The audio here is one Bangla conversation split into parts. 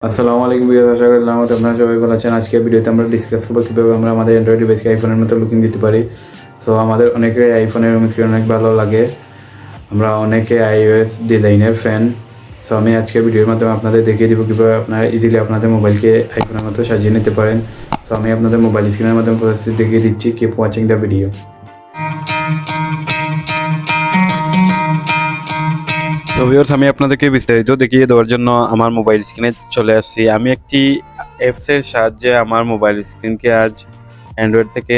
আসসালামু আলাইকুম ভিউয়ার্স, আশা করি আপনারা সবাই ভালো আছেন। আজকের ভিডিওতে আমরা ডিসকাস করব কিভাবে আমরা আমাদের অ্যান্ড্রয়েড ডিভাইসকে আইফোনের মতো লুকিং দিতে পারি। সো আমাদের অনেকে আইফোনের হোম স্ক্রিন অনেক ভালো লাগে, আমরা অনেকে আইওএস ডিজাইনের ফ্যান। সো আমি আজকের ভিডিওর মাধ্যমে আপনাদের দেখিয়ে দিব কীভাবে আপনারা ইজিলি আপনাদের মোবাইলকে আইফোনের মতো সাজিয়ে নিতে পারেন। সো আমি আপনাদের মোবাইল স্ক্রিনের মাধ্যমে প্রসেস দেখিয়ে দিচ্ছি। Keep watching the video. তো ভিউয়ার্স, আমি আপনাদেরকে বিস্তারিত দেখিয়ে দেওয়ার জন্য আমার মোবাইল স্ক্রিনে চলে আসছি। আমি একটি অ্যাপসের সাহায্যে আমার মোবাইল স্ক্রিনকে আজ অ্যান্ড্রয়েড থেকে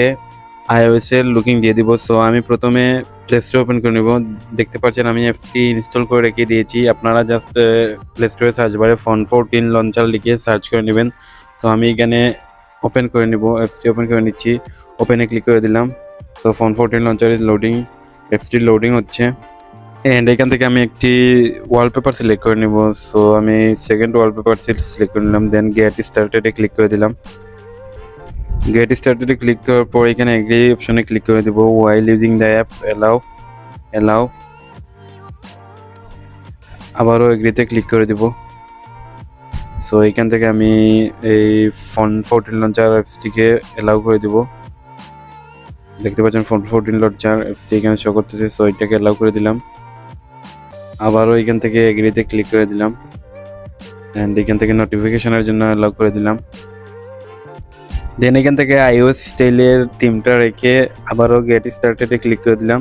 আইওএসের লুকিং দিয়ে দিব। সো আমি প্রথমে প্লে স্টোর ওপেন করে নেব। দেখতে পাচ্ছেন আমি অ্যাপসটি ইনস্টল করে রেখে দিয়েছি। আপনারা জাস্ট প্লে স্টোরে সার্চ বারে ফোন 14 লঞ্চার লিখে সার্চ করে নেবেন। সো আমি এখানে ওপেন করে নেব, অ্যাপসটি ওপেন করে নিচ্ছি। ওপেনে ক্লিক করে দিলাম। তো ফোন 14 লঞ্চার ইজ লোডিং, অ্যাপসটি লোডিং হচ্ছে। এন্ড এখান থেকে আমি একটি ওয়ালপেপার সিলেক্ট করে নিব। সো আমি সেকেন্ড ওয়ালপেপার সিলেক্ট করে নিলাম, দেন গেট স্টার্টেডে ক্লিক করে দিলাম। গেট স্টার্টেডে ক্লিক করার পর এখানে এগ্রি অপশনে ক্লিক করে দেব। While using the app allow আবারও এগ্রিতে ক্লিক করে দেব। সো এখান থেকে আমি এই ফোন 14 লঞ্চার অ্যাপসটিকে এলাও করে দেব। দেখতে পাচ্ছেন ফোন 14 লঞ্চার অ্যাপসটি এখানে শো করতেছে। সো এটাকে এলাও করে দিলাম। আবারও এখান থেকে এগ্রিতে ক্লিক করে দিলাম, অ্যান্ড এখান থেকে নোটিফিকেশনের জন্য অ্যালাউ করে দিলাম। দেন এখান থেকে আইওএস স্টাইলের থিমটা রেখে আবারও গেট স্টার্টেডে ক্লিক করে দিলাম।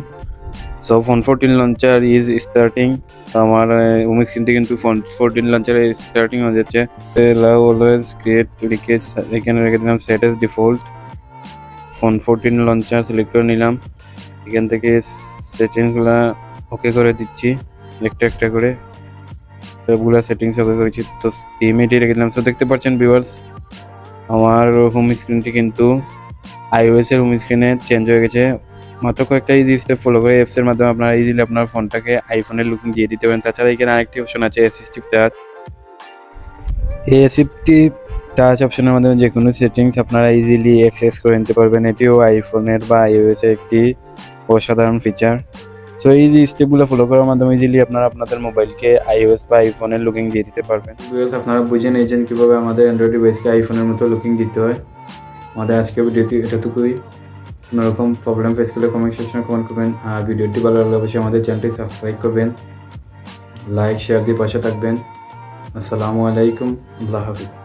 So phone 14 launcher is starting. আমার হোম স্ক্রিনটি কিন্তু ফোন 14 লঞ্চারে স্টার্টিং হয়ে যাচ্ছে। অ্যালাউ অলওয়েজ ক্রিয়েট লিখে এখানে রেখে দিলাম set S default. Phone 14 launcher select করে নিলাম। এখান থেকে সেটিংসগুলো ওকে করে দিচ্ছি একটা একটা করে। সবগুলো সেটিংস ওকে করেছি। তো ইমেজটি রেখে দিলাম। সো দেখতে পাচ্ছেন ভিউয়ার্স, আমার হোম স্ক্রিনটি কিন্তু আইওএস এর হোম স্ক্রিনে চেঞ্জ হয়ে গেছে। মাত্র কয়েকটা ইজি স্টেপ ফলো করে অ্যাপসের মাধ্যমে আপনারা ইজিলি আপনার ফোনটাকে আইফোনের লুকিং দিয়ে দিতে পারেন। তাছাড়া এখানে আরেকটি অপশন আছে অ্যাসিস্টিভ টাচ। এই অ্যাসিস্টিভ টাচ অপশনের মাধ্যমে যে কোনো সেটিংস আপনারা ইজিলি অ্যাক্সেস করে নিতে পারবেন। এটিও আইফোনের বা আইওএস এর একটি অসাধারণ ফিচার। সো এই যে স্টেপগুলো ফলো করার মাধ্যমে ইজিলি আপনারা আপনাদের মোবাইলকে আইওএস বা আইফোনের লুকিং দিয়ে দিতে পারবেন। আপনারা বুঝে নিয়েছেন কীভাবে আমাদের অ্যান্ড্রয়েড ডিভাইসকে আইফোনের মতো লুকিং দিতে হয়। আমাদের আজকের ভিডিওটি এতটুকুই। কোনোরকম প্রবলেম ফেস করলে কমেন্ট সেকশনে কমেন্ট করবেন। আর ভিডিওটি ভালো লাগলে অবশ্যই আমাদের চ্যানেলটি সাবস্ক্রাইব করবেন, লাইক শেয়ার দিয়ে পাশে থাকবেন। আসসালামু আলাইকুম, আল্লাহ হাফিজ।